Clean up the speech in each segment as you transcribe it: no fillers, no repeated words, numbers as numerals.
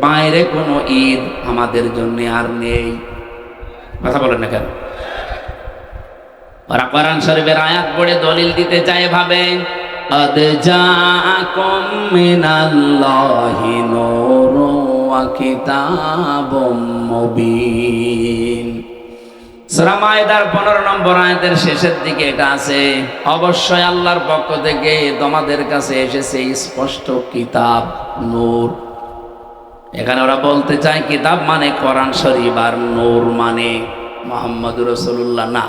বাইরে কোনো ঈদ আমাদের জন্য আর নেই। কথা বলেন না কেন? ওরা কোরআন শরীফের আয়াত পড়ে দলিল দিতে চায় ভাবে قد جاءكم من الله نور وكتاب مبين। সূরা মায়েদার 15 নম্বর আয়াতের শেষের দিকে এটা আছে, অবশ্যই আল্লাহর পক্ষ থেকে তোমাদের কাছে এসেছে স্পষ্ট কিতাব, নূর। এখানে ওরা বলতে চায় কিতাব মানে কোরআন শরীফ আর নূর মানে মুহাম্মদুর রাসূলুল্লাহ না।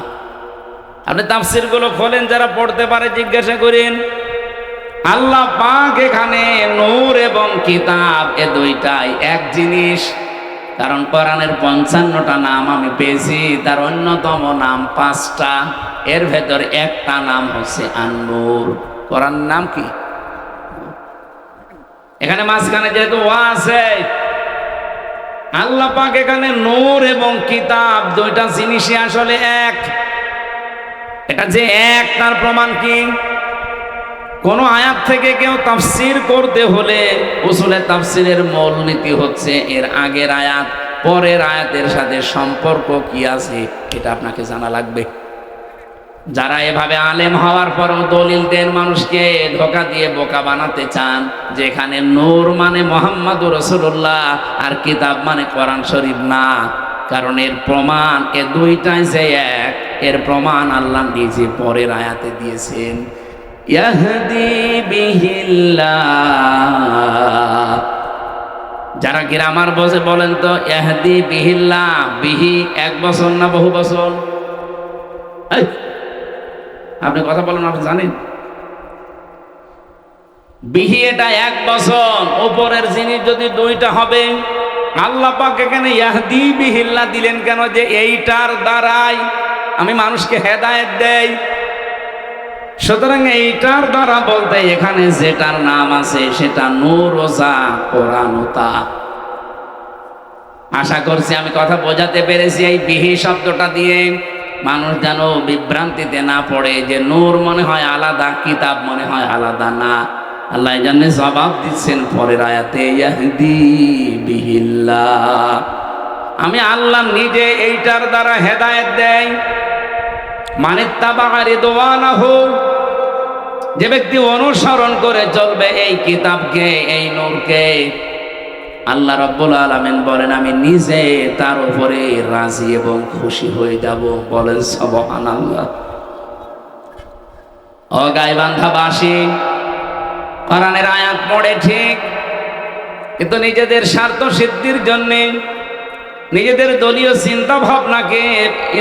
আপনি তাফসীর গুলো খোলেন, যারা পড়তে পারে জিজ্ঞাসা করেন। আল্লাহ পাক এখানে নূর এবং কিতাব এ দুইটাই এক জিনিস। কারণ কোরআনের 55টা নাম আমি পেয়েছি, তার অন্যতম নাম 5টা, এর ভেতর একটা নাম হচ্ছে আন-নূর। কোরআন নাম কি? এখানে মাঝখানে যেহেতু ওয়া আছে, আল্লাহ পাক এখানে নূর এবং কিতাব দুইটা জিনিসই আসলে এক। এটা যে এক তার প্রমাণ কি? কোন আয়াত থেকে কেউ তাফসীর করতে হলে উসুলে তাফসীরের মূল নীতি হচ্ছে এর আগের আয়াত পরের আয়াতের সাথে সম্পর্ক কি আছে এটা আপনাকে জানা লাগবে। যারা এভাবে আলেম হওয়ার পরও দলিল দেন, মানুষকে ধোঁকা দিয়ে বোকা বানাতে চান, যেখানে নূর মানে মুহাম্মদুর রাসূলুল্লাহ আর কিতাব মানে কোরআন শরীফ না। কারণ এর প্রমাণ এ দুইটাই যে এক, এর প্রমাণ আল্লাহ নিজে পরের আয়াতে দিয়েছেন। ইয়াহদি বিহিল্লাহ। যারা গ্রামার বসে বলেন তো ইয়াহদি বিহিল্লাহ, বিহি এক বছর না বহু বছর? আপনি কথা বলেন, আপনি জানেন বিহি এটা এক বছর, উপরের জিনিস যদি দুইটা হবে, আল্লাহ পাক এখানে ইয়াহদি বিহিল্লাহ দিলেন কেন? যে এইটার দ্বারাই আমি মানুষকে হেদায়েত দেই। সুতরাং এইটার দ্বারা বলতে এখানে যেটার নাম আছে সেটা নূর ও যা কোরআন ও তা। আশা করছি আমি কথা বোঝাতে পেরেছি এই বিহি শব্দটা দিয়ে, মানুষ যেন বিভ্রান্তিতে না পড়ে যে নূর মনে হয় আলাদা, কিতাব মনে হয় আলাদা। না, আল্লাহ জানে জবাব দিচ্ছেন পরের আয়াতে, ইয়াহদি বিহিল্লাহ, আমি আল্লাহ নিজে এইটার দ্বারা হেদায়েত দেই। মানে তাবা রিদওয়ানাহু, যে ব্যক্তি অনুসরণ করে চলবে এই কিতাবকে, এই নূরকে, আল্লাহ রাব্বুল আলামিন বলেন আমি নিজে তার উপরে রাজি এবং খুশি হয়ে যাব। বলেন সুবহানাল্লাহ। ও গাইবান্ধাবাসী, কোরআনের আয়াত পড়ে ঠিক, কিন্তু নিজেদের স্বার্থ সিদ্ধির জন্য, নিজেদের দলীয় চিন্তা ভাবনাকে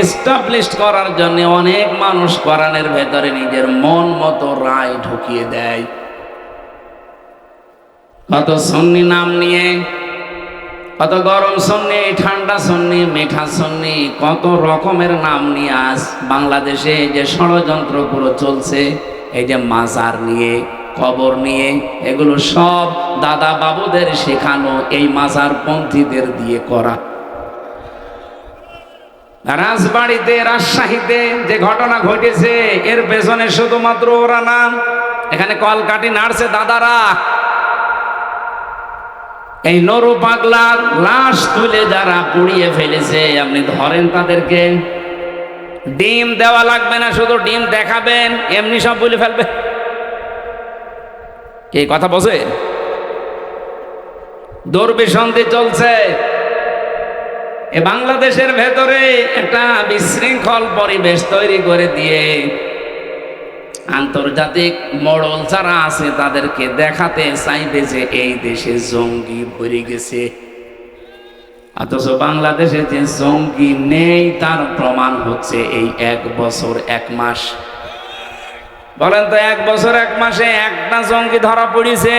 এস্টাবলিশ করার জন্য অনেক মানুষ কোরআনের ভেতরে নিজের মন মতো রায় ঢুকিয়ে দেয়। কত সুন্নি নাম নিয়ে, কত গরম সুন্নি, ঠান্ডা সুন্নি, মিঠা সুন্নি, কত রকমের নাম নিয়ে আজ বাংলাদেশে যে ষড়যন্ত্রগুলো চলছে, এই যে মাজার নিয়ে, কবর নিয়ে, এগুলো সব দাদা বাবুদের শেখানো এই মাজার পন্থীদের দিয়ে করা। রাজবাড়িতে, রাজশাহীতে যে ঘটনা ঘটেছে এর পেছনে শুধুমাত্র ওরা না, এখানে কলকাঠি নাড়ছে দাদারা। এই নরু পাগলার লাশ তুলে যারা পুড়িয়ে ফেলেছে, আপনি ধরেন তাদেরকে, ডিম দেওয়া লাগবে না, শুধু ডিম দেখাবেন, এমনি সব বলে ফেলবে। এই কথা বোঝে? দুর্বিসন্ধি চলছে এ বাংলাদেশের ভেতরে, একটা বিশৃঙ্খল পরিবেশ তৈরি করে দিয়ে আন্তর্জাতিক মডেল যারা আছে তাদেরকে দেখাতে চাইবে যে এই দেশে জঙ্গি ভরে গেছে। অথচ বাংলাদেশে যে জঙ্গি নেই তার প্রমাণ হচ্ছে এই 1 বছর 1 মাস। বলেন তো 1 বছর 1 মাসে একটা জঙ্গি ধরা পড়েছে?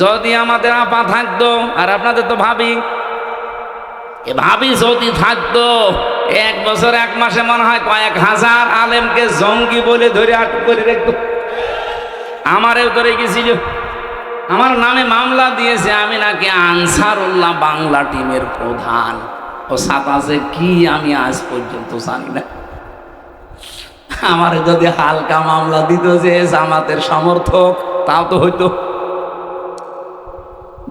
যদি আমাদের আপা থাকতো, আর আপনাদের তো ভাবি, ভাবি যদি থাকতো, 1 বছর 1 মাসে মনে হয় কয়েক হাজার আলেমকে জঙ্গি বলে ধরে আটক করে রাখতো। আমারেও ধরে গেছিল, আমার নামে মামলা দিয়েছে, আমি নাকি আনসারুল্লাহ বাংলা টিমের প্রধান। ও সাতাশে কি আমি আজ পর্যন্ত জানি না। আমার যদি হালকা মামলা দিত যে জামাতের সমর্থক, তাও তো হইতো।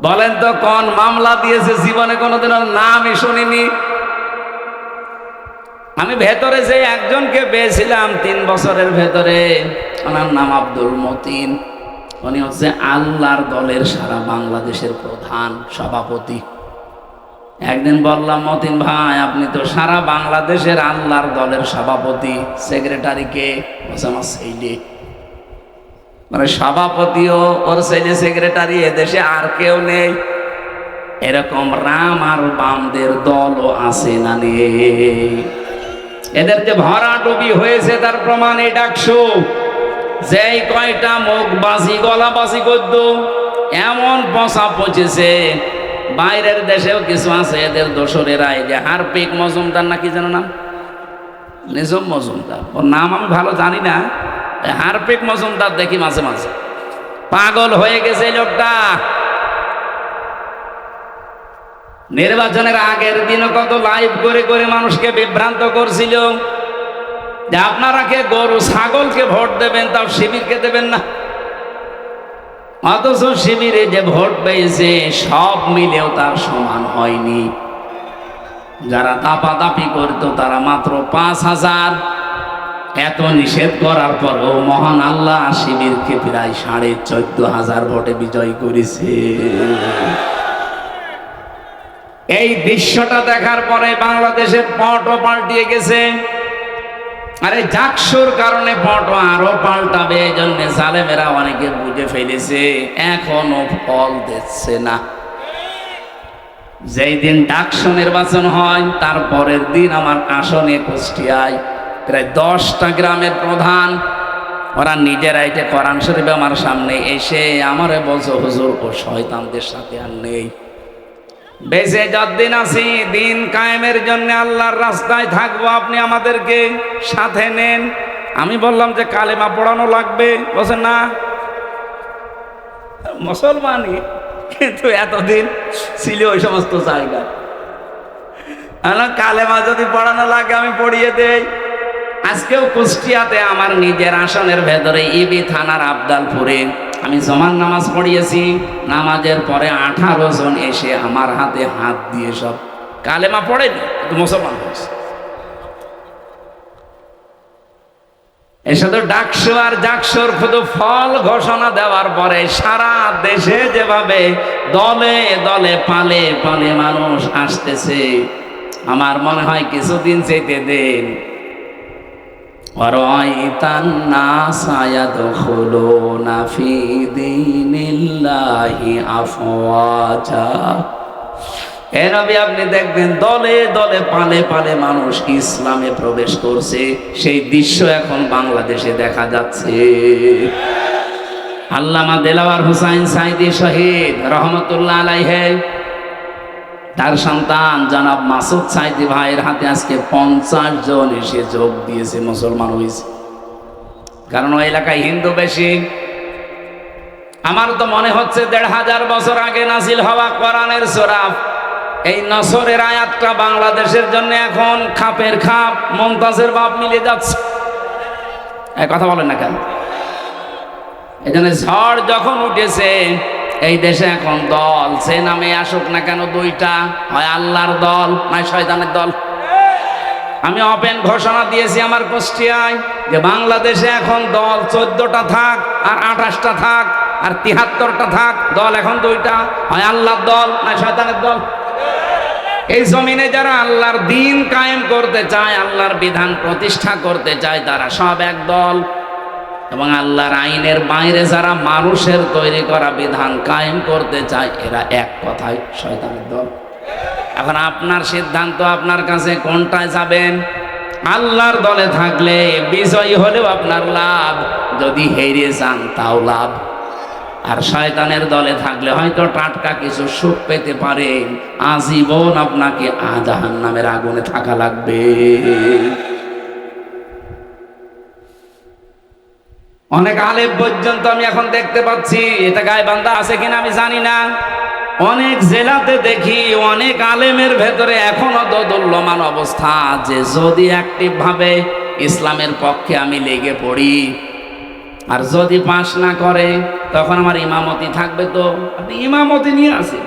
বলেন তো কোন মামলা দিয়েছে? জীবনে কোনোদিন ওর নামই শুনিনি। আমি ভেতরে যে একজনকে পেয়েছিলাম 3 বছরের ভেতরে, ওনার নাম আব্দুল মতিন। উনি হচ্ছে আল্লাহর দলের সারা বাংলাদেশের প্রধান সভাপতি। একদিন বললাম, মতিন ভাই আপনি তো সারা বাংলাদেশের আল্লাহর দলের সভাপতি, সেক্রেটারি কে? বলছে আমার ছেলে। মানে সভাপতিও ওর ছেলে সেক্রেটারি, এদেশে আর কেউ নেই। এরকম রাম আর বামদের দলও আছে না নেই? এদের যে ভরাডুবি হয়েছে তার প্রমাণ এই ডাকসু। যেই কয়টা মুখ বাজি গলা বাজি করত, এমন পচা পচেছে। বাইরের দেশেও কিছু আছে এদের দোসরেরা, এই যে হারপিক মজুমদার নাকি যেন নাম, নিজম মজুমদার, ওর নাম আমি ভালো জানি না। হারপিক মজুমদার দেখি মাঝে মাঝে, পাগল হয়ে গেছে এই লোকটা। নির্বাচনের আগের দিনও কত লাইভ করে করে মানুষকে বিভ্রান্ত করছিল যে আপনারা কে গরু ছাগলকে ভোট দেবেন, তাও শিবিরকে দেবেন না। অথচ শিবিরে যে ভোট পেয়েছে সব মিলেও তার সমান হয়নি। যারা দাপাদাপি করতো তারা মাত্র 5,000। এত নিষেধ করার পরও মহান আল্লাহ শিবিরকে প্রায় 14,500 ভোটে বিজয় করেছে। এই দৃশ্যটা দেখার পরে বাংলাদেশের পটও পাল্টিয়ে গেছে। আরে জাকসুর কারণে পটও আরো পাল্টাবে, এই জন্য জালেমেরা অনেকে বুঝে ফেলেছে, এখনো ফল দিচ্ছে না। যেই দিন ডাকসু নির্বাচন হয় তার পরের দিন আমার আসনে কুষ্টিয়ায় প্রায় 10টা গ্রামের প্রধান, ওরা নিজেরা এটা কোরআন শরীফ আমার সামনে এসে আমারে বলছে, হুজুর ও শয়তানদের সাথে আর নেই, বেঁচে যতদিন আছি দিন কায়েমের জন্য আল্লাহর রাস্তায় থাকবো, আপনি আমাদেরকে সাথে নেন। আমি বললাম যে কালেমা পড়ানো লাগবে, বলছে না মুসলমানই, কিন্তু এতদিন ছিল ওই সমস্ত জায়গা। কালেমা যদি পড়ানো লাগে আমি পড়িয়ে দেই। আজকেও কুষ্টিয়াতে আমার নিজের আসনের ভেতরে ইবি থানার আবদালপুরে আমি জমান নামাজ পড়িয়েছি। নামাজের পরে 18 জন এসে আমার হাতে হাত দিয়ে সব কালেমা পড়েনি, কিন্তু মুসলমান হয়েছে। এর সাথে ডাকসু আর জাকসুর শুধু ফল ঘোষণা দেওয়ার পরে সারা দেশে যেভাবে দলে দলে পালে পালে মানুষ আসতেছে, আমার মনে হয় কিছুদিন যেতে দেন, আপনি দেখবেন দলে দলে পালে পালে মানুষ ইসলামে প্রবেশ করছে। সেই দৃশ্য এখন বাংলাদেশে দেখা যাচ্ছে। আল্লামা দেলাওয়ার হুসাইন সাইদি শহীদ রহমতুল্লাহ আলাইহি, তার সন্তান জনাব মাসুদ সাইদি ভাইয়ের হাতে আজকে 50 জন এসে যোগ দিয়েছে, মুসলমান হয়েছে। কারণ ওই এলাকায় হিন্দু বেশি। আমার তো মনে হচ্ছে 1500 বছর আগে নাজিল হওয়া কোরআনের সূরা এই নসরের আয়াতটা বাংলাদেশের জন্য এখন খাপের খাপ মমতাজের বাপ মিলে যাচ্ছে। এই কথা বলেন না কেন? এই জন্য ঝড় যখন উঠেছে এই দেশে এখন দল সে নামে আসুক না কেন, দুইটা, হয় আল্লাহর দল নয় শয়তানের দল। আমি ওপেন ঘোষণা দিয়েছি আমার কুষ্টিয়ায় যে বাংলাদেশে এখন দল 14টা থাক আর 28টা থাক আর 73টা থাক, দল এখন দুইটা, হয় আল্লাহর দল নয় শয়তানের দল। এই জমিনে যারা আল্লাহর দ্বীন কায়েম করতে চায়, আল্লাহর বিধান প্রতিষ্ঠা করতে চায়, তারা সব এক দল। এবং আল্লাহর আইনের বাইরে যারা মানুষের তৈরি করা বিধান কায়েম করতে চায়, এরা এক কথায় শয়তানের দল। এখন আপনার সিদ্ধান্ত, আপনার কাছে কোনটায় যাবেন। আল্লাহর দলে থাকলে বিজয়ী হলেও আপনার লাভ, যদি হেরে যান তাও লাভ। আর শয়তানের দলে থাকলে হয়তো টাটকা কিছু সুখ পেতে পারেন, আজীবন আপনাকে জাহান্নামের আগুনে থাকা লাগবে। অনেক আলেম পর্যন্ত আমি এখন দেখতে পাচ্ছি, এটা গায়বান্ধা আছে কিনা আমি জানি না, অনেক জেলাতে দেখি অনেক আলেমের ভেতরে এখনো দোদুল্যমান অবস্থা, যে যদি অ্যাক্টিভ ভাবে ইসলামের পক্ষে আমি লেগে পড়ি, আর যদি পাশ না করে তখন আমার ইমামতি থাকবে। তো আপনি ইমামতি নিয়ে আসেন।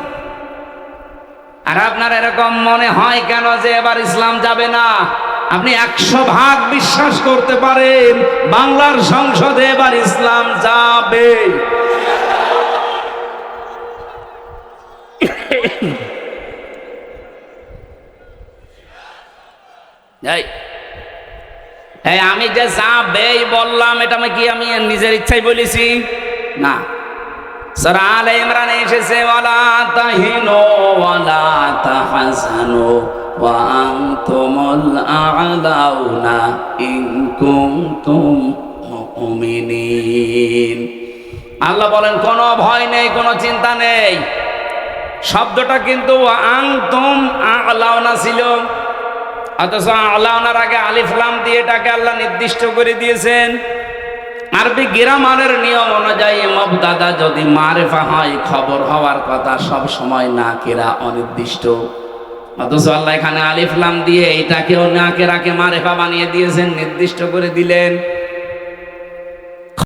আর আপনার এরকম মনে হয় কেন যে এবার ইসলাম যাবে না? আপনি 100% বিশ্বাস করতে পারেন বাংলার সংসদে এবার ইসলাম যাবে। আমি যে যাবে বললাম, এটা আমি নিজের ইচ্ছাই বলেছি না। সূরা আলে ইমরানে এসেছে, ওয়ালা তাহিনু ওয়ালা তাহজানু ওয়া আনতুমুল আ'লাউনা ইন কুনতুম মুমিনিন। আল্লাহ বলেন কোনো ভয় নেই, কোনো চিন্তা নেই। শব্দটা কিন্তু আনতুম আ'লাউনা ছিল, অথচ আ'লাউনার আগে আলিফ লাম দিয়ে এটাকে আল্লাহ নির্দিষ্ট করে দিয়েছেন। আরবি গ্রামারের নিয়ম অনুযায়ী মুবতাদা যদি মারিফা হয়, খবর হওয়ার কথা সব সময় নাকিরা অনির্দিষ্ট। অথচ আল্লাহ এখানে আলিফ লাম দিয়ে এটাকেও নাকিরাকে মারিফা বানিয়ে দিয়েছেন, নির্দিষ্ট করে দিলেন।